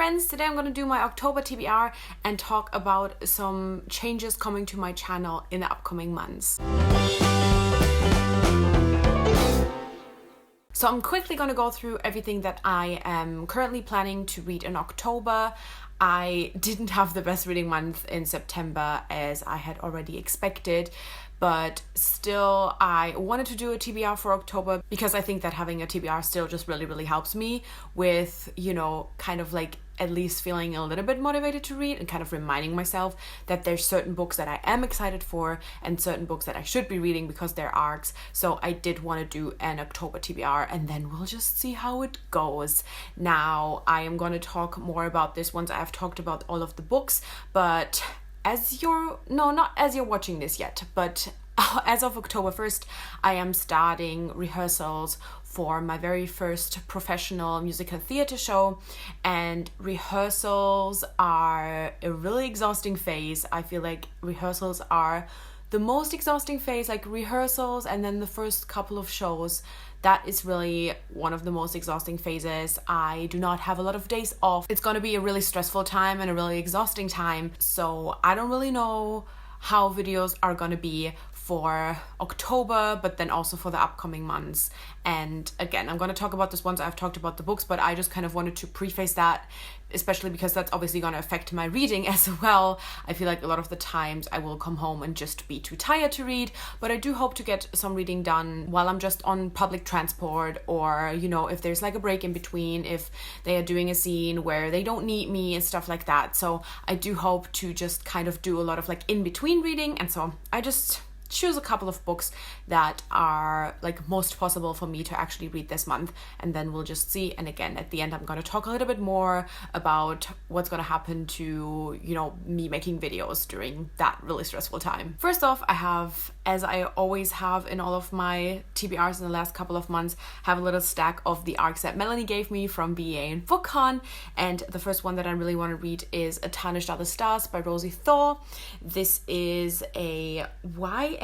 friends, today I'm going to do my October TBR and talk about some changes coming to my channel in the upcoming months. So I'm quickly going to go through everything that I am currently planning to read in October. I didn't have the best reading month in September as I had already expected, but still I wanted to do a TBR for October because I think that having a TBR still just really helps me with, kind of like at least feeling a little bit motivated to read and kind of reminding myself that there's certain books that I am excited for and certain books that I should be reading because they're arcs. So I did want to do an October TBR and then we'll just see how it goes. Now I am going to talk more about this once I've talked about all of the books, but not as you're watching this yet, but as of October 1st, I am starting rehearsals for my very first professional musical theater show, and rehearsals are a really exhausting phase. I feel like rehearsals are the most exhausting phase, like rehearsals and then the first couple of shows. That is really one of the most exhausting phases. I do not have a lot of days off. It's going to be a really stressful time and a really exhausting time. So I don't really know how videos are going to be for October, but then also for the upcoming months. And again, I'm going to talk about this once I've talked about the books, but I just kind of wanted to preface that, especially because that's obviously going to affect my reading as well. I feel like a lot of the times I will come home and just be too tired to read, but I do hope to get some reading done while I'm just on public transport, or if there's like a break in between, if they are doing a scene where they don't need me and stuff like that. So I do hope to just kind of do a lot of like in between reading, and so I just choose a couple of books that are like most possible for me to actually read this month, and then we'll just see. And again, at the end I'm going to talk a little bit more about what's going to happen to me making videos during that really stressful time. First off, I have, as I always have in all of my TBRs in the last couple of months, have a little stack of the arcs that Melanie gave me from BA and BookCon, and the first one that I really want to read is A Tarnished Are the Stars by Rosie Thor. This is a YA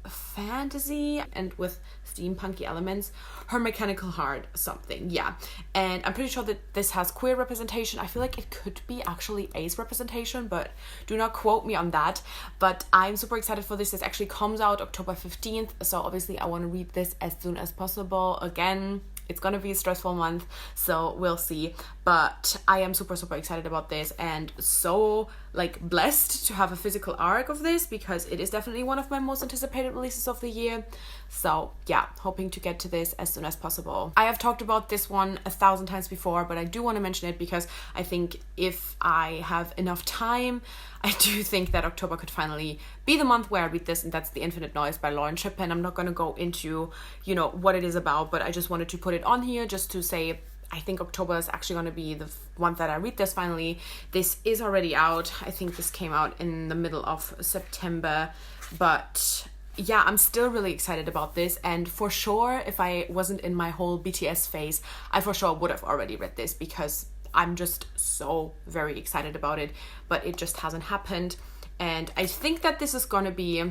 fantasy and with steampunky elements. Her Mechanical Heart something, yeah. And I'm pretty sure that this has queer representation. I feel like it could be actually ace representation, but do not quote me on that. But I'm super excited for this. This actually comes out October 15th, so obviously I want to read this as soon as possible. Again, it's gonna be a stressful month, so we'll see. But I am super excited about this, and so like blessed to have a physical arc of this because it is definitely one of my most anticipated releases of the year. So yeah, hoping to get to this as soon as possible. I have talked about this one 1,000 times before, but I do want to mention it because I think if I have enough time, I do think that October could finally be the month where I read this, and that's The Infinite Noise by Lauren Shippen. I'm not going to go into, what it is about, but I just wanted to put it on here just to say I think October is actually going to be the month that I read this finally. This is already out. I think this came out in the middle of September, but yeah, I'm still really excited about this, and for sure, if I wasn't in my whole BTS phase, I for sure would have already read this because I'm just so very excited about it, but it just hasn't happened. And I think that this is gonna be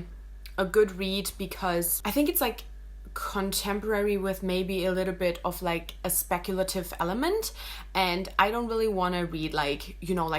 a good read because I think it's like contemporary with maybe a little bit of like a speculative element, and I don't really want to read like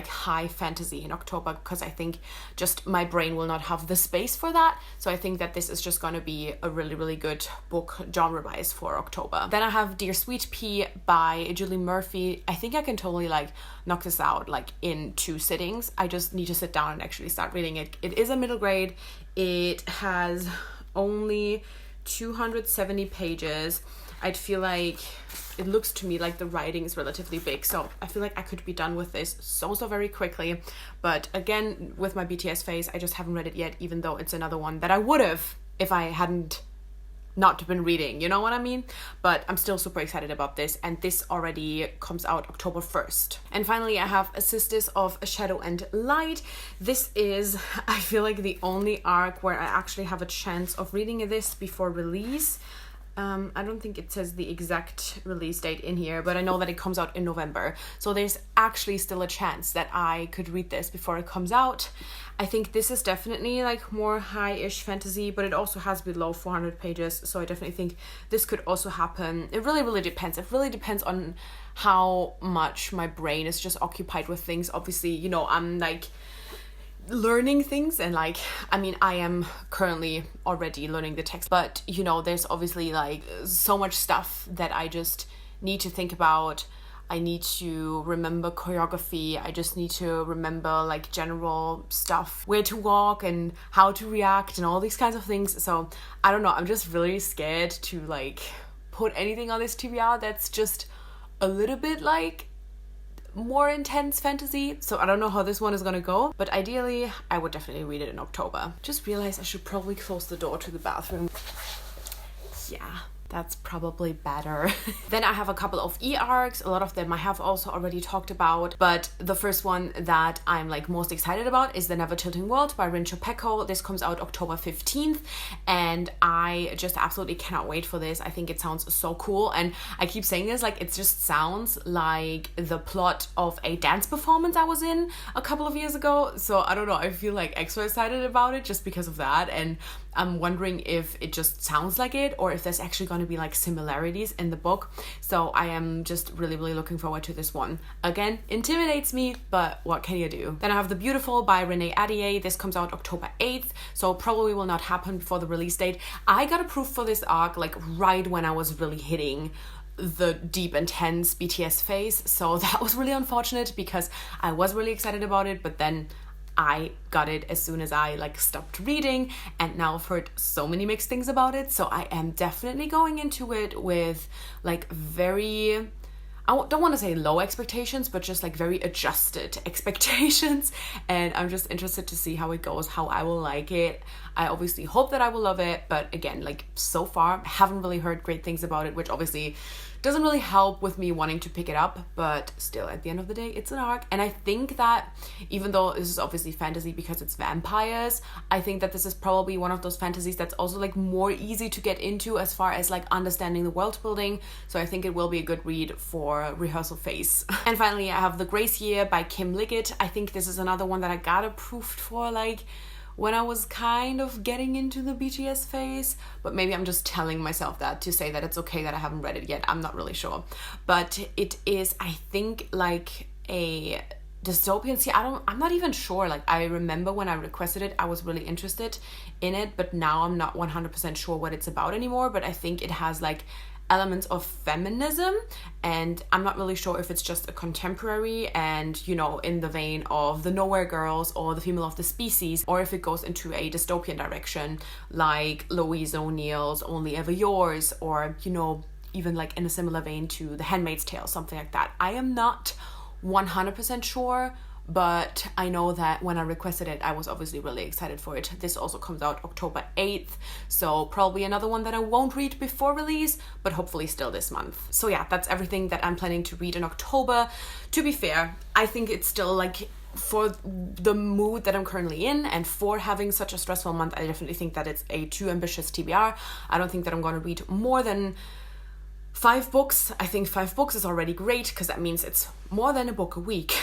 high fantasy in October because I think just my brain will not have the space for that. So I think that this is just going to be a really good book genre wise for October. Then I have Dear Sweet Pea by Julie Murphy. I think I can totally like knock this out like in 2 sittings. I just need to sit down and actually start reading it. It is a middle grade. It has only 270 pages. I'd feel like it looks to me like the writing is relatively big, so I feel like I could be done with this so very quickly. But again, with my BTS phase, I just haven't read it yet, even though it's another one that I would have if I hadn't not been reading, you know what I mean? But I'm still super excited about this, and this already comes out October 1st. And finally, I have A Sisters of Shadow and Light. This is, I feel like, the only arc where I actually have a chance of reading this before release. I don't think it says the exact release date in here, but I know that it comes out in November. So there's actually still a chance that I could read this before it comes out. I think this is definitely like more high-ish fantasy, but it also has below 400 pages. So I definitely think this could also happen. It really depends. It really depends on how much my brain is just occupied with things. Obviously, you know, I'm like learning things, and like, I mean, I am currently already learning the text, but you know, there's obviously like so much stuff that I just need to think about. I need to remember choreography. I just need to remember like general stuff, where to walk and how to react and all these kinds of things. So I don't know, I'm just really scared to like put anything on this TBR that's just a little bit like more intense fantasy. So I don't know how this one is gonna go, but ideally I would definitely read it in October. Just realized I should probably close the door to the bathroom. Yeah, that's probably better. Then I have a couple of e-arcs. A lot of them I have also already talked about, but the first one that I'm like most excited about is The Never Tilting World by Rincho Pecco. This comes out October 15th, and I just absolutely cannot wait for this. I think it sounds so cool, and I keep saying this, like, it just sounds like the plot of a dance performance I was in a couple of years ago. So I don't know, I feel like extra excited about it just because of that, and I'm wondering if it just sounds like it or if there's actually going to be like similarities in the book. So I am just really, really looking forward to this one. Again, intimidates me, but what can you do? Then I have The Beautiful by Renee Adier. This comes out October 8th, so probably will not happen before the release date. I got approved for this arc like right when I was really hitting the deep, intense BTS phase. So that was really unfortunate because I was really excited about it, but then I got it as soon as I like stopped reading, and now I've heard so many mixed things about it. So I am definitely going into it with like very, I don't want to say low expectations, but just like very adjusted expectations. And I'm just interested to see how it goes, how I will like it. I obviously hope that I will love it, but again, like so far, haven't really heard great things about it, which obviously doesn't really help with me wanting to pick it up, but still, at the end of the day, it's an arc. And I think that even though this is obviously fantasy because it's vampires, I think that this is probably one of those fantasies that's also like more easy to get into as far as like understanding the world building. So I think it will be a good read for rehearsal phase. And finally, I have The Grace Year by Kim Liggett. I think this is another one that I got approved for like when I was kind of getting into the BTS phase, but maybe I'm just telling myself that to say that it's okay that I haven't read it yet. I'm not really sure, but it is, I think, like a dystopian. See, I'm not even sure. Like, I remember when I requested it, I was really interested in it, but now I'm not 100% sure what it's about anymore. But I think it has like elements of feminism, and I'm not really sure if it's just a contemporary and, you know, in the vein of The Nowhere Girls or The Female of the Species, or if it goes into a dystopian direction like Louise O'Neill's Only Ever Yours, or, you know, even like in a similar vein to The Handmaid's Tale, something like that. I am not 100% sure, but I know that when I requested it, I was obviously really excited for it. This also comes out October 8th, so probably another one that I won't read before release, but hopefully still this month. So yeah, that's everything that I'm planning to read in October. To be fair, I think it's still like, for the mood that I'm currently in and for having such a stressful month, I definitely think that it's a too ambitious TBR. I don't think that I'm going to read more than 5 books. I think 5 books is already great because that means it's more than a book a week.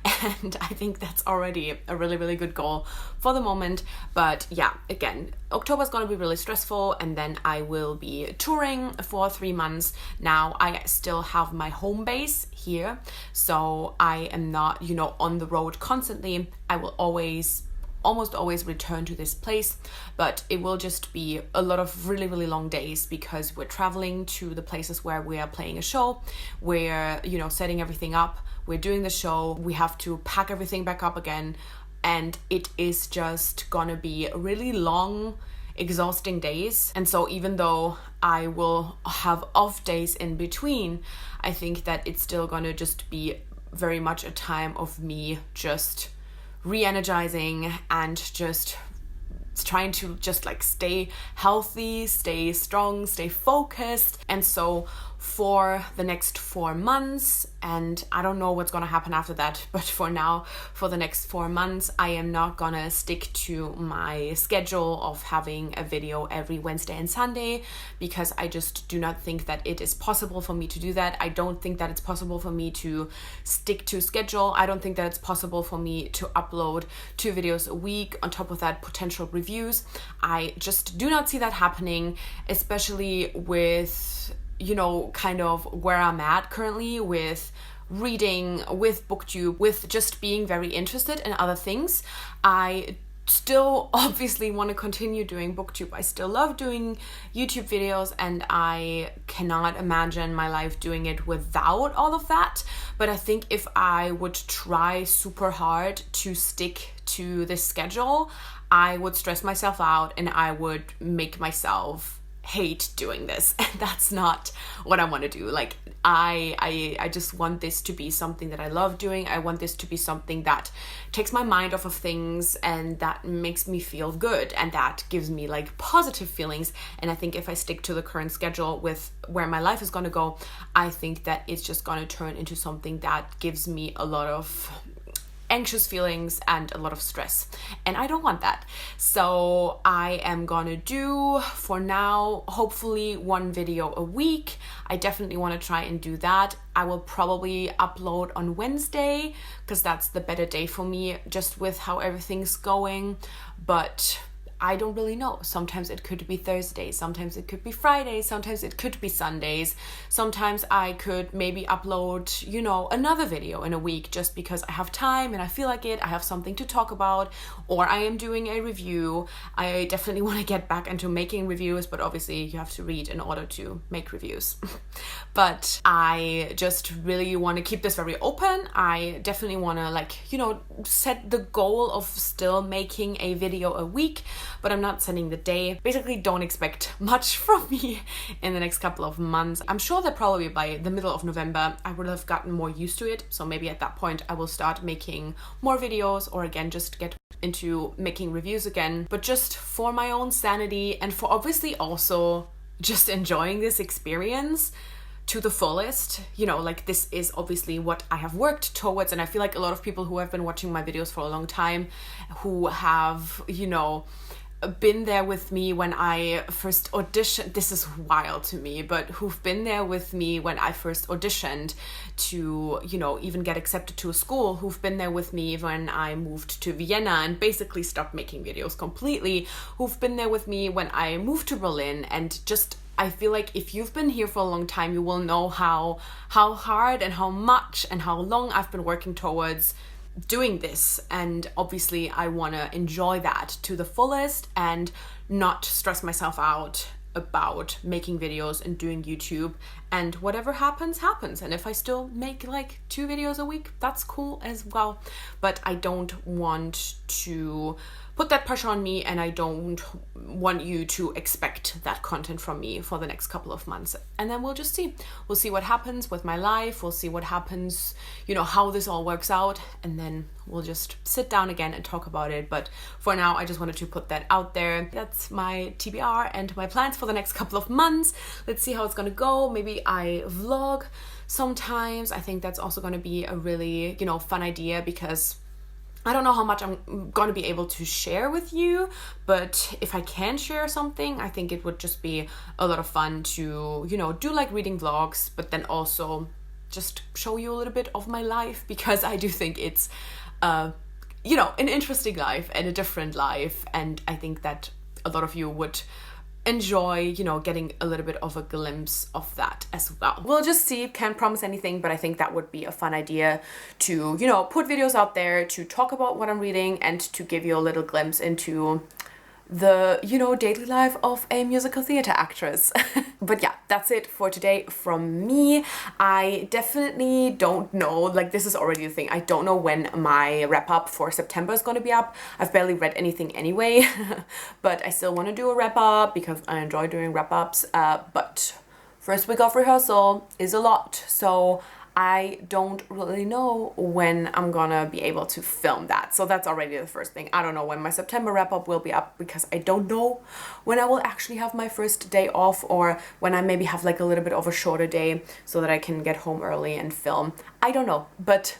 And I think that's already a really, really good goal for the moment. But yeah, again, October is going to be really stressful, and then I will be touring for 3 months. Now, I still have my home base here, so I am not, you know, on the road constantly. I will almost always return to this place, but it will just be a lot of really, really long days because we're traveling to the places where we are playing a show. We're, you know, setting everything up. We're doing the show. We have to pack everything back up again. And it is just gonna be really long, exhausting days. And so even though I will have off days in between, I think that it's still gonna just be very much a time of me just re-energizing and just trying to just like stay healthy, stay strong, stay focused. And so for the next 4 months, and I don't know what's gonna happen after that, but for now, for the next 4 months, I am not gonna stick to my schedule of having a video every Wednesday and Sunday, because I just do not think that it is possible for me to do that. I don't think that it's possible for me to stick to schedule. I don't think that it's possible for me to upload 2 videos a week, on top of that potential reviews. I just do not see that happening, especially with, you know, kind of where I'm at currently with reading, with booktube, with just being very interested in other things. I still obviously want to continue doing booktube. I still love doing YouTube videos, and I cannot imagine my life doing it without all of that. But I think if I would try super hard to stick to this schedule, I would stress myself out and I would make myself hate doing this, and that's not what I want to do. Like I just want this to be something that I love doing. I want this to be something that takes my mind off of things and that makes me feel good and that gives me like positive feelings. And I think if I stick to the current schedule with where my life is going to go, I think that it's just going to turn into something that gives me a lot of anxious feelings and a lot of stress, and I don't want that. So I am gonna do, for now, hopefully 1 video a week. I definitely want to try and do that. I will probably upload on Wednesday because that's the better day for me, just with how everything's going. But I don't really know. Sometimes it could be Thursday, sometimes it could be Friday, sometimes it could be Sundays. Sometimes I could maybe upload, you know, another video in a week just because I have time and I feel like it, I have something to talk about, or I am doing a review. I definitely want to get back into making reviews, but obviously you have to read in order to make reviews. But I just really want to keep this very open. I definitely want to, like, you know, set the goal of still making a video a week, but I'm not setting the day. Basically, don't expect much from me in the next couple of months. I'm sure that probably by the middle of November, I would have gotten more used to it. So maybe at that point, I will start making more videos, or again, just get into making reviews again. But just for my own sanity and for obviously also just enjoying this experience to the fullest, you know, like this is obviously what I have worked towards. And I feel like a lot of people who have been watching my videos for a long time, who have, you know, been there with me when I first auditioned, this is wild to me, but who've been there with me when I first auditioned to, you know, even get accepted to a school, who've been there with me when I moved to Vienna and basically stopped making videos completely, who've been there with me when I moved to Berlin. And just, I feel like if you've been here for a long time, you will know how hard and how much and how long I've been working towards doing this. And obviously I want to enjoy that to the fullest and not stress myself out about making videos and doing YouTube, and whatever happens happens. And if I still make like 2 videos a week, that's cool as well. But I don't want to put that pressure on me, and I don't want you to expect that content from me for the next couple of months. And then we'll just see. We'll see what happens with my life. We'll see what happens, you know, how this all works out. And then we'll just sit down again and talk about it. But for now, I just wanted to put that out there. That's my TBR and my plans for the next couple of months. Let's see how it's gonna go. Maybe I vlog sometimes. I think that's also gonna be a really, you know, fun idea, because I don't know how much I'm going to be able to share with you, but if I can share something, I think it would just be a lot of fun to, you know, do like reading vlogs, but then also just show you a little bit of my life, because I do think it's, you know, an interesting life and a different life. And I think that a lot of you would enjoy, you know, getting a little bit of a glimpse of that as well. We'll just see, can't promise anything, but I think that would be a fun idea to, you know, put videos out there to talk about what I'm reading and to give you a little glimpse into the, you know, daily life of a musical theater actress. But yeah, that's it for today from me. I definitely don't know, like this is already the thing, I don't know when my wrap up for September is going to be up. I've barely read anything anyway, but I still want to do a wrap up because I enjoy doing wrap ups. But first week of rehearsal is a lot, so I don't really know when I'm gonna be able to film that. So that's already the first thing. I don't know when my September wrap-up will be up, because I don't know when I will actually have my first day off, or when I maybe have like a little bit of a shorter day so that I can get home early and film. I don't know, but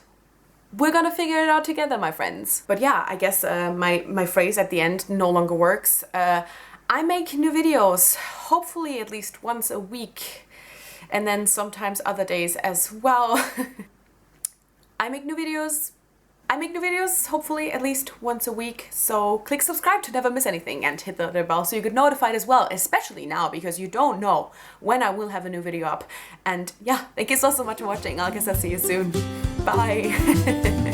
we're gonna figure it out together, my friends. But yeah, I guess my phrase at the end no longer works. I make new videos, hopefully at least once a week. And then sometimes other days as well. I make new videos. I make new videos hopefully at least once a week, so click subscribe to never miss anything and hit the other bell so you get notified as well, especially now because you don't know when I will have a new video up. And yeah, thank you so much for watching. I guess I'll see you soon. Bye.